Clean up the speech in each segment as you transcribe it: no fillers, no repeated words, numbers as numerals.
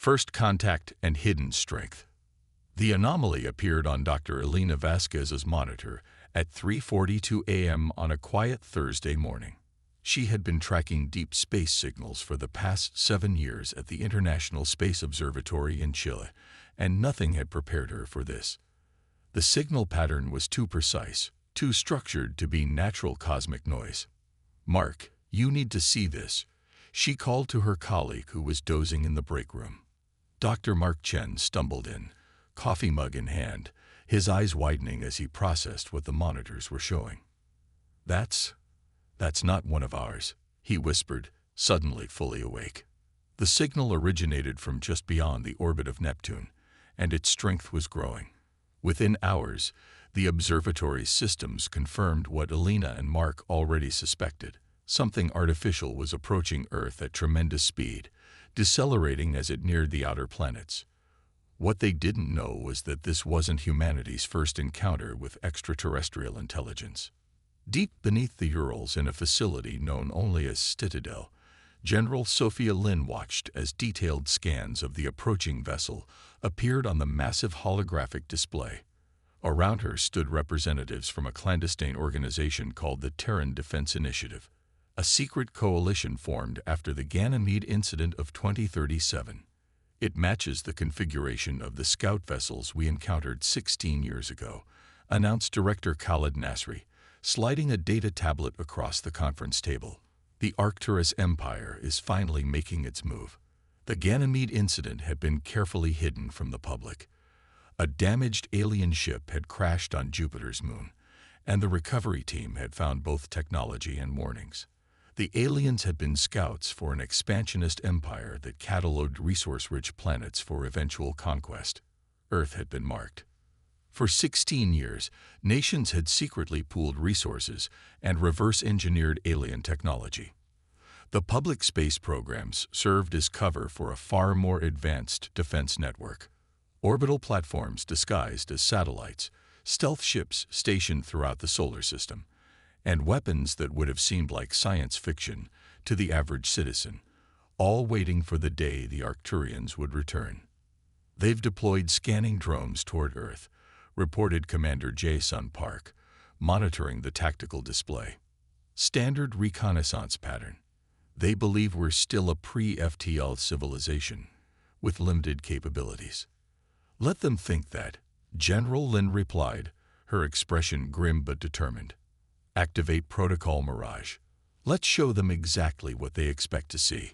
First contact and hidden strength. The anomaly appeared on Dr. Elena Vasquez's monitor at 3:42 a.m. on a quiet Thursday morning. She had been tracking deep space signals for the past 7 years at the International Space Observatory in Chile, and nothing had prepared her for this. The signal pattern was too precise, too structured to be natural cosmic noise. "Mark, you need to see this," she called to her colleague who was dozing in the break room. Dr. Mark Chen stumbled in, coffee mug in hand, his eyes widening as he processed what the monitors were showing. That's not one of ours," he whispered, suddenly fully awake. The signal originated from just beyond the orbit of Neptune, and its strength was growing. Within hours, the observatory's systems confirmed what Elena and Mark already suspected. Something artificial was approaching Earth at tremendous speed, decelerating as it neared the outer planets. What they didn't know was that this wasn't humanity's first encounter with extraterrestrial intelligence. Deep beneath the Urals in a facility known only as Citadel, General Sophia Lin watched as detailed scans of the approaching vessel appeared on the massive holographic display. Around her stood representatives from a clandestine organization called the Terran Defense Initiative, a secret coalition formed after the Ganymede incident of 2037. "It matches the configuration of the scout vessels we encountered 16 years ago," announced Director Khalid Nasri, sliding a data tablet across the conference table. "The Galactic Empire is finally making its move." The Ganymede incident had been carefully hidden from the public. A damaged alien ship had crashed on Jupiter's moon, and the recovery team had found both technology and warnings. The aliens had been scouts for an expansionist empire that cataloged resource-rich planets for eventual conquest. Earth had been marked. For 16 years, nations had secretly pooled resources and reverse-engineered alien technology. The public space programs served as cover for a far more advanced defense network. Orbital platforms disguised as satellites, stealth ships stationed throughout the solar system, and weapons that would have seemed like science fiction to the average citizen, all waiting for the day the Arcturians would return. "They've deployed scanning drones toward Earth," reported Commander Jason Park, monitoring the tactical display. "Standard reconnaissance pattern. They believe we're still a pre-FTL civilization, with limited capabilities." "Let them think that," General Lin replied, her expression grim but determined. "Activate Protocol Mirage. Let's show them exactly what they expect to see."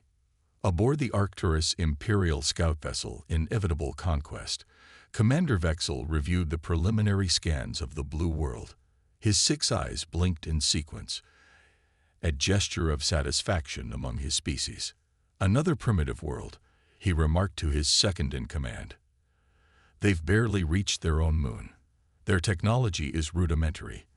Aboard the Arcturus Imperial scout vessel Inevitable Conquest, Commander Vexel reviewed the preliminary scans of the blue world. His 6 eyes blinked in sequence, a gesture of satisfaction among his species. "Another primitive world," he remarked to his second-in-command. "They've barely reached their own moon. Their technology is rudimentary,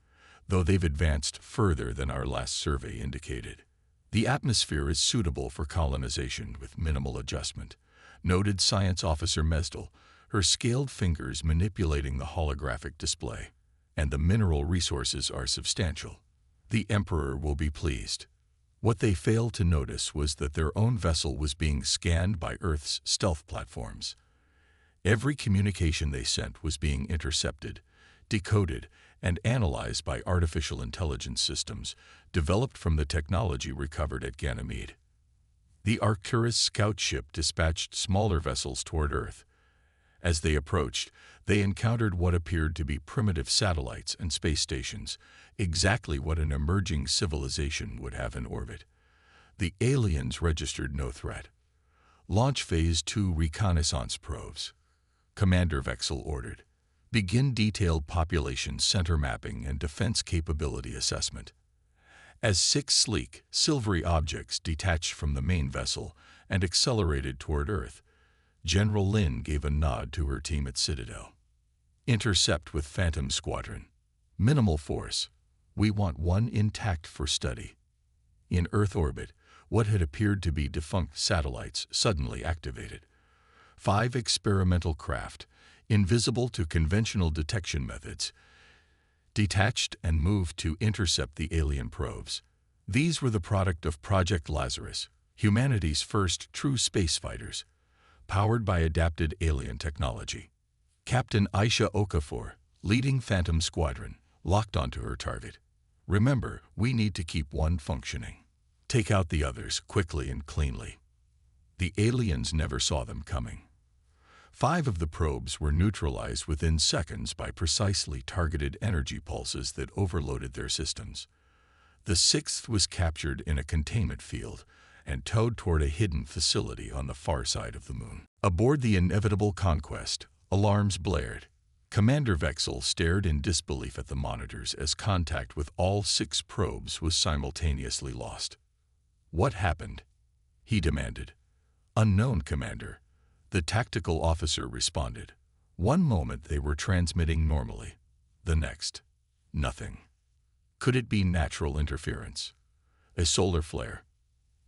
though they've advanced further than our last survey indicated. The atmosphere is suitable for colonization with minimal adjustment," noted Science Officer Mesdal, her scaled fingers manipulating the holographic display. "And the mineral resources are substantial. The Emperor will be pleased." What they failed to notice was that their own vessel was being scanned by Earth's stealth platforms. Every communication they sent was being intercepted, decoded, and analyzed by artificial intelligence systems developed from the technology recovered at Ganymede. The Arcturus scout ship dispatched smaller vessels toward Earth. As they approached, they encountered what appeared to be primitive satellites and space stations, exactly what an emerging civilization would have in orbit. The aliens registered no threat. "Launch Phase 2 reconnaissance probes," Commander Vexel ordered. "Begin detailed population center mapping and defense capability assessment." As 6 sleek, silvery objects detached from the main vessel and accelerated toward Earth, General Lin gave a nod to her team at Citadel. "Intercept with Phantom Squadron. Minimal force. We want one intact for study." In Earth orbit, what had appeared to be defunct satellites suddenly activated. 5 experimental craft, invisible to conventional detection methods, detached and moved to intercept the alien probes. These were the product of Project Lazarus, humanity's first true space fighters. powered by adapted alien technology. Captain Aisha Okafor, leading Phantom Squadron, locked onto her target. Remember, we need to keep one functioning. Take out the others quickly and cleanly. The aliens never saw them coming. 5 of the probes were neutralized within seconds by precisely targeted energy pulses that overloaded their systems. The 6th was captured in a containment field and towed toward a hidden facility on the far side of the moon. Aboard the inevitable Conquest, alarms blared. Commander Vexel stared in disbelief at the monitors as contact with all 6 probes was simultaneously lost. "What happened?" he demanded. "Unknown, Commander," the tactical officer responded. One moment they were transmitting normally. The next, nothing. Could it be natural interference? A solar flare?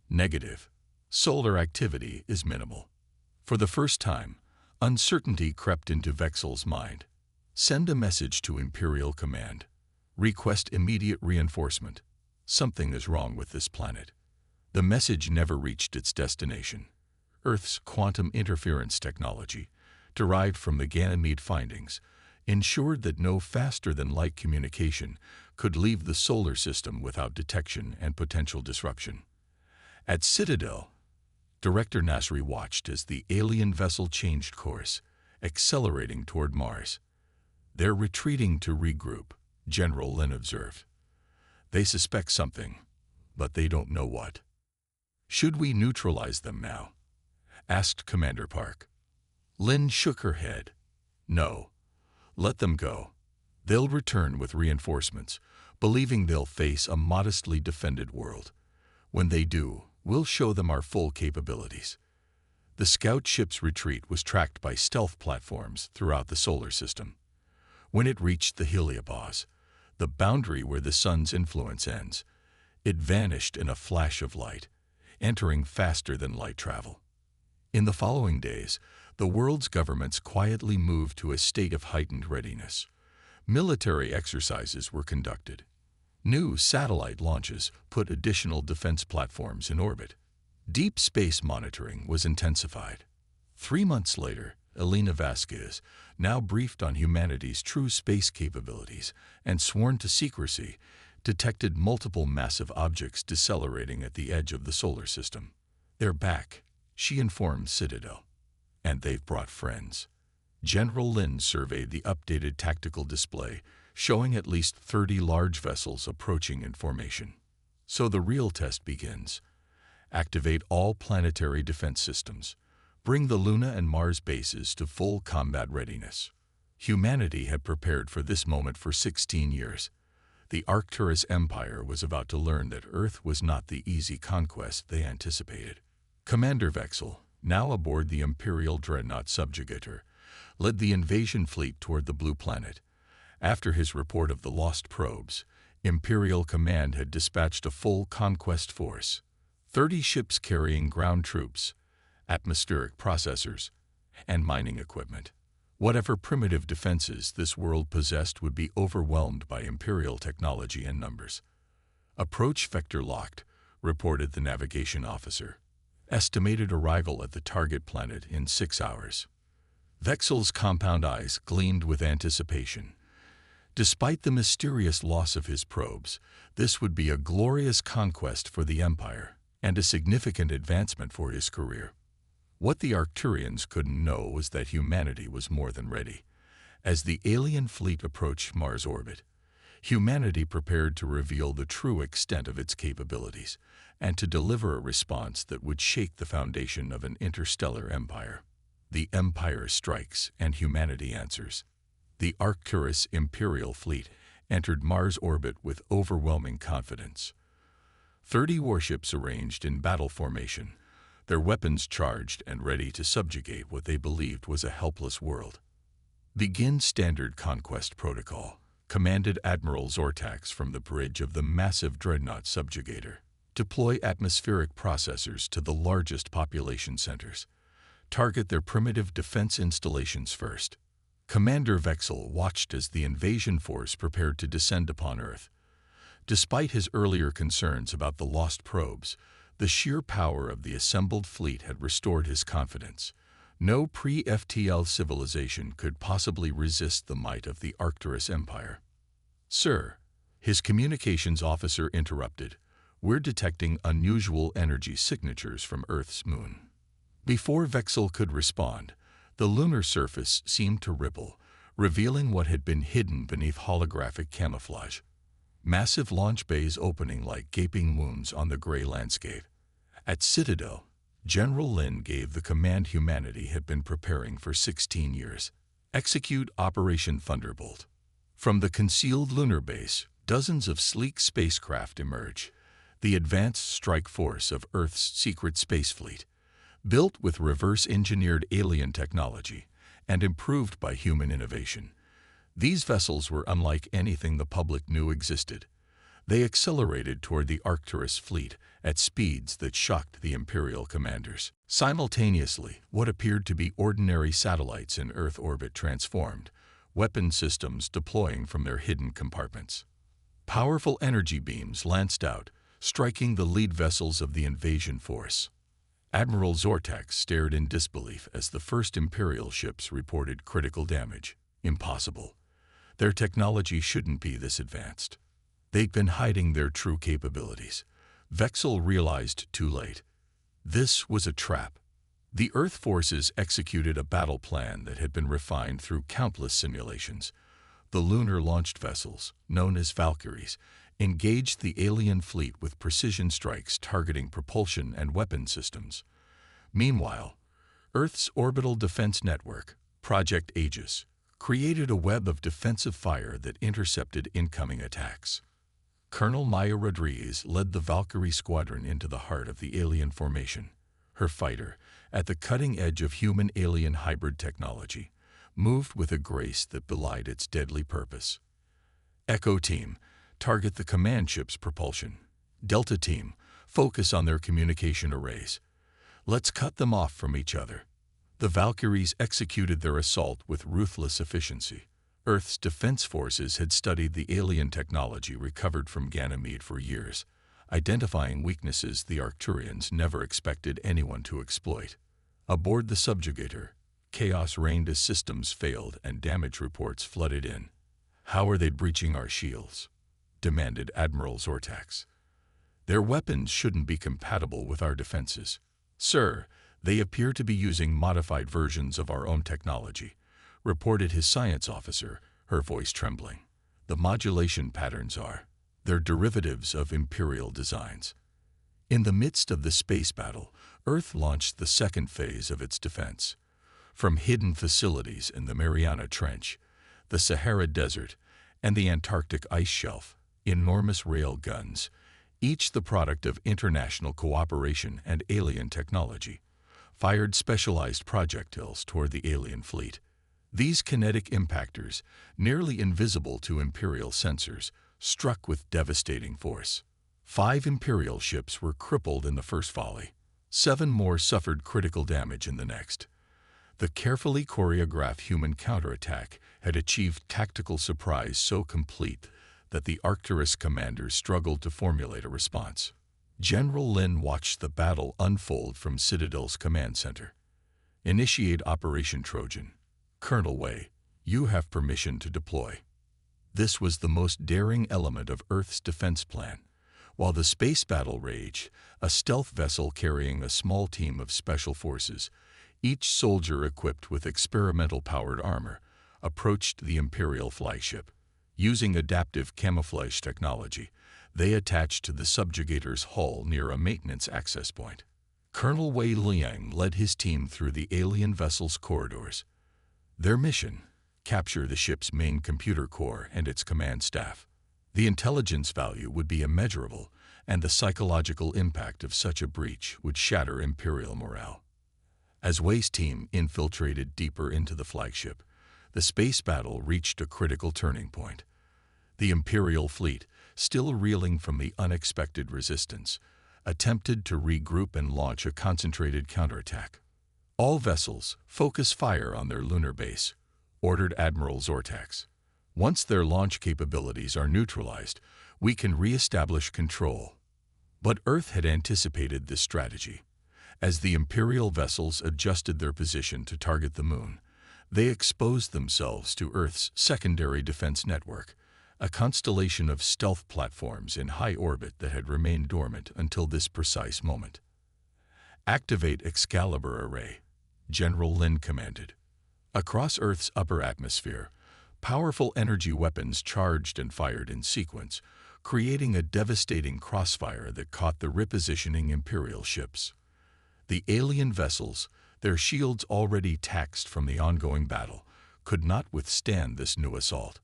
Negative. Solar activity is minimal. For the first time, uncertainty crept into Vexel's mind. Send a message to Imperial Command. Request immediate reinforcement. Something is wrong with this planet. The message never reached its destination. Earth's quantum interference technology, derived from the Ganymede findings, ensured that no faster-than-light communication could leave the solar system without detection and potential disruption. At Citadel, Director Nasri watched as the alien vessel changed course, accelerating toward Mars. "They're retreating to regroup," General Lin observed. "They suspect something, but they don't know what." "Should we neutralize them now?" asked Commander Park. Lin shook her head. "No. Let them go. They'll return with reinforcements, believing they'll face a modestly defended world. When they do, we'll show them our full capabilities." The scout ship's retreat was tracked by stealth platforms throughout the solar system. When it reached the heliopause, the boundary where the sun's influence ends, it vanished in a flash of light, entering faster than light travel. In the following days, the world's governments quietly moved to a state of heightened readiness. Military exercises were conducted. New satellite launches put additional defense platforms in orbit. Deep space monitoring was intensified. 3 months later, Elena Vasquez, now briefed on humanity's true space capabilities and sworn to secrecy, detected multiple massive objects decelerating at the edge of the solar system. "They're back," she informed Citadel. "And they've brought friends." General Lin surveyed the updated tactical display, showing at least 30 large vessels approaching in formation. "So the real test begins. Activate all planetary defense systems. Bring the Luna and Mars bases to full combat readiness." Humanity had prepared for this moment for 16 years. The Arcturus Empire was about to learn that Earth was not the easy conquest they anticipated. Commander Vexel, now aboard the Imperial dreadnought Subjugator, led the invasion fleet toward the Blue Planet. After his report of the lost probes, Imperial Command had dispatched a full conquest force, 30 ships carrying ground troops, atmospheric processors, and mining equipment. Whatever primitive defenses this world possessed would be overwhelmed by Imperial technology and numbers. "Approach vector locked," reported the navigation officer. "Estimated arrival at the target planet in 6 hours." Vexel's compound eyes gleamed with anticipation. Despite the mysterious loss of his probes, this would be a glorious conquest for the Empire and a significant advancement for his career. What the Arcturians couldn't know was that humanity was more than ready. As the alien fleet approached Mars orbit, humanity prepared to reveal the true extent of its capabilities and to deliver a response that would shake the foundation of an interstellar empire. The Empire strikes and humanity answers. The Arcturus Imperial fleet entered Mars orbit with overwhelming confidence. 30 warships arranged in battle formation, their weapons charged and ready to subjugate what they believed was a helpless world. "Begin standard conquest protocol," commanded Admiral Zortax from the bridge of the massive dreadnought Subjugator. "Deploy atmospheric processors to the largest population centers. Target their primitive defense installations first." Commander Vexel watched as the invasion force prepared to descend upon Earth. Despite his earlier concerns about the lost probes, the sheer power of the assembled fleet had restored his confidence. No pre-FTL civilization could possibly resist the might of the Arcturus Empire. "Sir," his communications officer interrupted, "we're detecting unusual energy signatures from Earth's moon." Before Vexel could respond, the lunar surface seemed to ripple, revealing what had been hidden beneath holographic camouflage. Massive launch bays opening like gaping wounds on the gray landscape. At Citadel, General Lin gave the command humanity had been preparing for 16 years. Execute Operation Thunderbolt. From the concealed lunar base, dozens of sleek spacecraft emerge, the advanced strike force of Earth's secret space fleet, built with reverse-engineered alien technology and improved by human innovation. These vessels were unlike anything the public knew existed. They accelerated toward the Arcturus fleet at speeds that shocked the Imperial commanders. Simultaneously, what appeared to be ordinary satellites in Earth orbit transformed, weapon systems deploying from their hidden compartments. Powerful energy beams lanced out, striking the lead vessels of the invasion force. Admiral Zortax stared in disbelief as the first Imperial ships reported critical damage. Impossible. Their technology shouldn't be this advanced. They'd been hiding their true capabilities. Vexel realized too late. This was a trap. The Earth forces executed a battle plan that had been refined through countless simulations. The lunar-launched vessels, known as Valkyries, engaged the alien fleet with precision strikes targeting propulsion and weapon systems. Meanwhile, Earth's orbital defense network, Project Aegis, created a web of defensive fire that intercepted incoming attacks. Colonel Maya Rodriguez led the Valkyrie squadron into the heart of the alien formation. Her fighter, at the cutting edge of human-alien hybrid technology, moved with a grace that belied its deadly purpose. Echo Team, target the command ship's propulsion. Delta Team, focus on their communication arrays. Let's cut them off from each other. The Valkyries executed their assault with ruthless efficiency. Earth's defense forces had studied the alien technology recovered from Ganymede for years, identifying weaknesses the Arcturians never expected anyone to exploit. Aboard the subjugator, chaos reigned as systems failed and damage reports flooded in. "How are they breaching our shields?" demanded Admiral Zortax. "Their weapons shouldn't be compatible with our defenses. Sir, they appear to be using modified versions of our own technology," reported his science officer, her voice trembling. "The modulation patterns they're derivatives of Imperial designs." In the midst of the space battle, Earth launched the second phase of its defense. From hidden facilities in the Mariana Trench, the Sahara Desert, and the Antarctic ice shelf, enormous rail guns, each the product of international cooperation and alien technology, fired specialized projectiles toward the alien fleet. These kinetic impactors, nearly invisible to Imperial sensors, struck with devastating force. 5 Imperial ships were crippled in the first volley. 7 more suffered critical damage in the next. The carefully choreographed human counterattack had achieved tactical surprise so complete that the Arcturus commanders struggled to formulate a response. General Lin watched the battle unfold from Citadel's command center. "Initiate Operation Trojan. Colonel Wei, you have permission to deploy." This was the most daring element of Earth's defense plan. While the space battle raged, a stealth vessel carrying a small team of special forces, each soldier equipped with experimental-powered armor, approached the Imperial flagship. Using adaptive camouflage technology, they attached to the subjugator's hull near a maintenance access point. Colonel Wei Liang led his team through the alien vessel's corridors. Their mission: capture the ship's main computer core and its command staff. The intelligence value would be immeasurable, and the psychological impact of such a breach would shatter Imperial morale. As Wei's team infiltrated deeper into the flagship, the space battle reached a critical turning point. The Imperial fleet, still reeling from the unexpected resistance, attempted to regroup and launch a concentrated counterattack. "All vessels, focus fire on their lunar base," ordered Admiral Zortax. "Once their launch capabilities are neutralized, we can re-establish control." But Earth had anticipated this strategy. As the Imperial vessels adjusted their position to target the Moon, they exposed themselves to Earth's secondary defense network, a constellation of stealth platforms in high orbit that had remained dormant until this precise moment. "Activate Excalibur Array," General Lin commanded. Across Earth's upper atmosphere, powerful energy weapons charged and fired in sequence, creating a devastating crossfire that caught the repositioning Imperial ships. The alien vessels, their shields already taxed from the ongoing battle, could not withstand this new assault.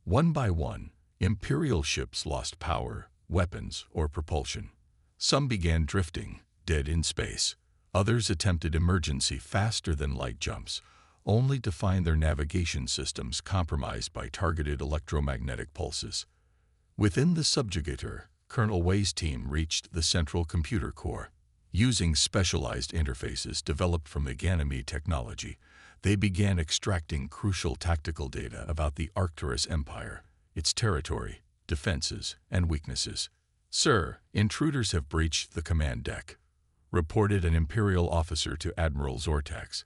One by one, Imperial ships lost power, weapons, or propulsion. Some began drifting, dead in space. Others attempted emergency faster-than-light jumps, only to find their navigation systems compromised by targeted electromagnetic pulses. Within the subjugator, Colonel Wei's team reached the central computer core. Using specialized interfaces developed from the Ganymede technology, they began extracting crucial tactical data about the Galactic Empire, its territory, defenses, and weaknesses. "Sir, intruders have breached the command deck," reported an Imperial officer to Admiral Zortax,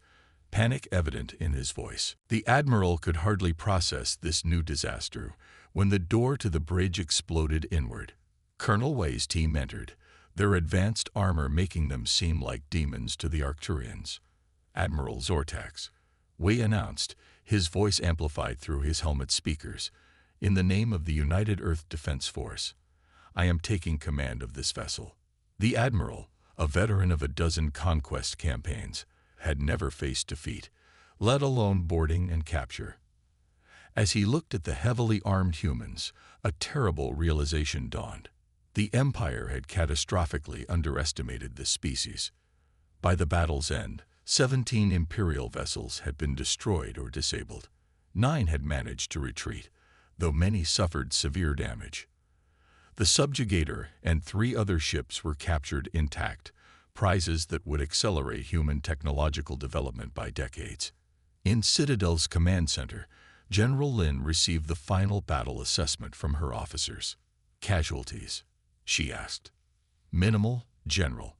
panic evident in his voice. The Admiral could hardly process this new disaster when the door to the bridge exploded inward. Colonel Wei's team entered, their advanced armor making them seem like demons to the Arcturians. "Admiral Zortax," Wei announced, his voice amplified through his helmet speakers, "in the name of the United Earth Defense Force, I am taking command of this vessel." The Admiral, a veteran of a dozen conquest campaigns, had never faced defeat, let alone boarding and capture. As he looked at the heavily armed humans, a terrible realization dawned. The Empire had catastrophically underestimated this species. By the battle's end, 17 Imperial vessels had been destroyed or disabled. 9 had managed to retreat, though many suffered severe damage. The subjugator and 3 other ships were captured intact, prizes that would accelerate human technological development by decades. In Citadel's command center, General Lin received the final battle assessment from her officers. "Casualties?" she asked. "Minimal, General.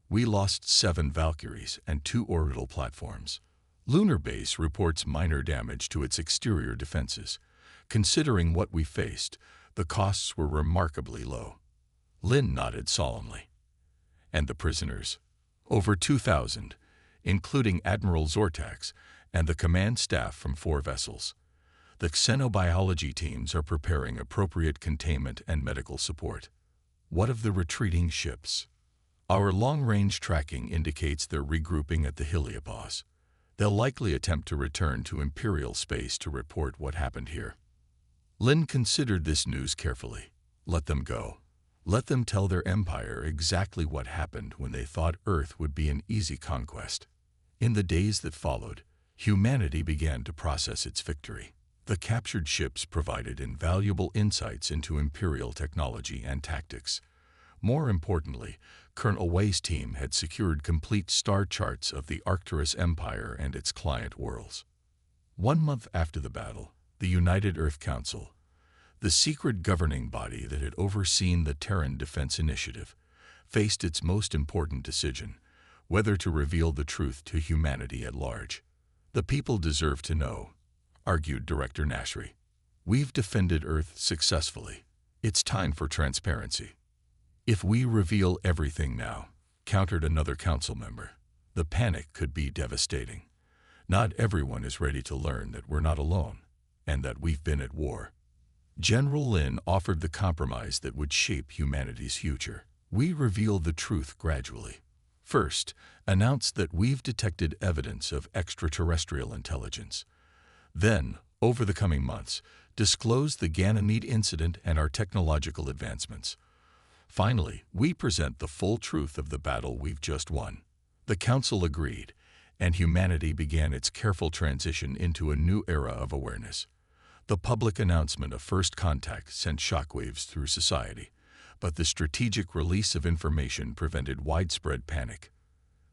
We lost 7 Valkyries and 2 orbital platforms. Lunar Base reports minor damage to its exterior defenses. Considering what we faced, the costs were remarkably low." Lin nodded solemnly. "And the prisoners?" "Over 2,000, including Admiral Zortax and the command staff from 4 vessels. The xenobiology teams are preparing appropriate containment and medical support." "What of the retreating ships?" "Our long-range tracking indicates they're regrouping at the heliopause. They'll likely attempt to return to Imperial space to report what happened here." Lin considered this news carefully. Let them go. Let them tell their empire exactly what happened when they thought Earth would be an easy conquest. In the days that followed, humanity began to process its victory. The captured ships provided invaluable insights into Imperial technology and tactics. More importantly, Colonel Wei's team had secured complete star charts of the Galactic Empire and its client worlds. 1 month after the battle, the United Earth Council, the secret governing body that had overseen the Terran Defense Initiative, faced its most important decision: whether to reveal the truth to humanity at large. "The people deserve to know," argued Director Nashri. "We've defended Earth successfully. It's time for transparency." "If we reveal everything now," countered another council member, "the panic could be devastating. Not everyone is ready to learn that we're not alone, and that we've been at war." General Lin offered the compromise that would shape humanity's future. "We reveal the truth gradually. First, announce that we've detected evidence of extraterrestrial intelligence. Then, over the coming months, disclose the Ganymede incident and our technological advancements. Finally, we present the full truth of the battle we've just won." The council agreed, and humanity began its careful transition into a new era of awareness. The public announcement of first contact sent shockwaves through society, but the strategic release of information prevented widespread panic.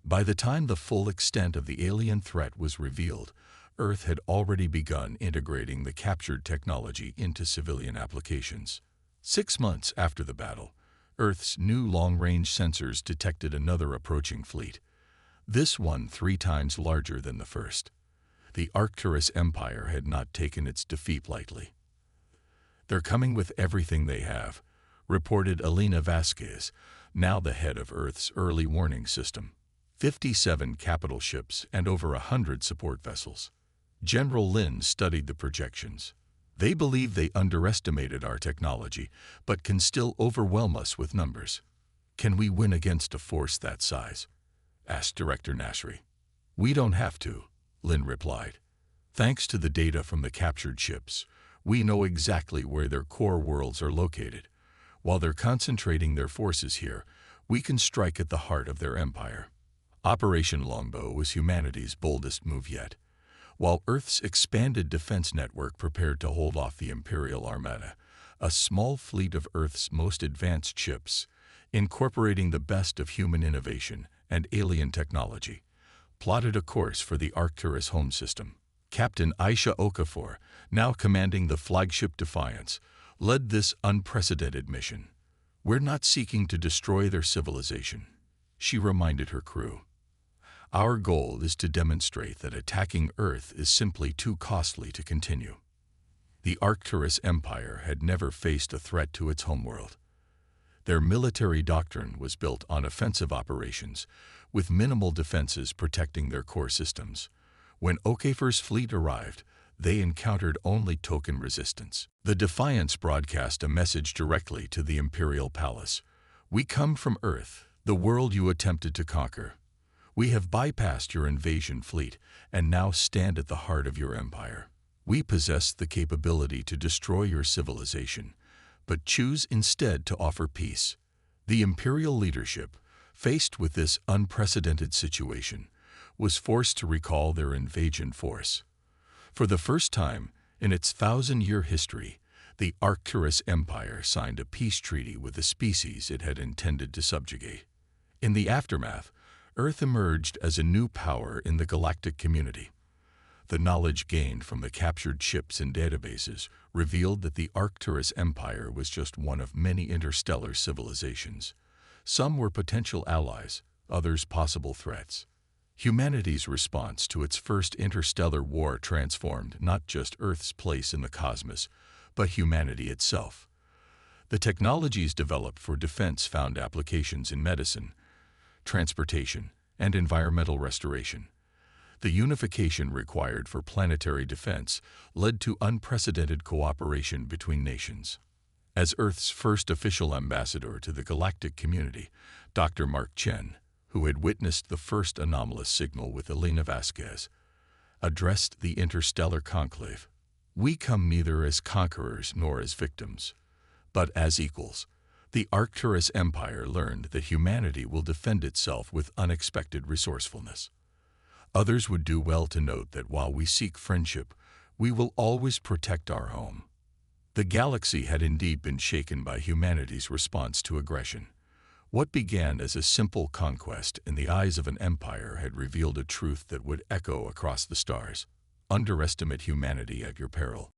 By the time the full extent of the alien threat was revealed, Earth had already begun integrating the captured technology into civilian applications. 6 months after the battle, Earth's new long-range sensors detected another approaching fleet. this one 3 times larger than the first. The Arcturus Empire had not taken its defeat lightly. "They're coming with everything they have," reported Elena Vasquez, now the head of Earth's early warning system. 57 capital ships and over 100 support vessels. General Lin studied the projections. "They believe they underestimated our technology, but can still overwhelm us with numbers." "Can we win against a force that size?" asked Director Nasri. "We don't have to," Lin replied. "Thanks to the data from the captured ships, we know exactly where their core worlds are located. While they're concentrating their forces here, we can strike at the heart of their empire." Operation Longbow was humanity's boldest move yet. While Earth's expanded defense network prepared to hold off the Imperial Armada, a small fleet of Earth's most advanced ships, incorporating the best of human innovation and alien technology, plotted a course for the Arcturus home system. Captain Aisha Okafor, now commanding the flagship Defiance, led this unprecedented mission. "We're not seeking to destroy their civilization," she reminded her crew. "Our goal is to demonstrate that attacking Earth is simply too costly to continue." The Arcturus Empire had never faced a threat to its homeworld. Their military doctrine was built on offensive operations, with minimal defenses protecting their core systems. When Okafor's fleet arrived, they encountered only token resistance. The Defiance broadcast a message directly to the Imperial Palace. "We come from Earth, the world you attempted to conquer. We have bypassed your invasion fleet and now stand at the heart of your empire. We possess the capability to destroy your civilization, but choose instead to offer peace." The Imperial leadership, faced with this unprecedented situation, was forced to recall their invasion force. For the first time in its 1,000-year history, the Arcturus Empire signed a peace treaty with the species it had intended to subjugate. In the aftermath, Earth emerged as a new power in the galactic community. The knowledge gained from the captured ships and databases revealed that the Arcturus Empire was just one of many interstellar civilizations. Some were potential allies, others possible threats. Humanity's response to its first interstellar war transformed not just Earth's place in the cosmos, but humanity itself. The technologies developed for defense found applications in medicine, transportation, and environmental restoration. The unification required for planetary defense led to unprecedented cooperation between nations. As Earth's first official ambassador to the galactic community, Dr. Mark Chen, who had witnessed the first anomalous signal with Elena Vasquez, addressed the interstellar conclave. "We come neither as conquerors nor as victims, but as equals." The Arcturus Empire learned that humanity will defend itself with unexpected resourcefulness. Others would do well to note that while we seek friendship, we will always protect our home. The galaxy had indeed been shaken by humanity's response to aggression. What began as a simple conquest in the eyes of an empire had revealed a truth that would echo across the stars. Underestimate humanity at your peril.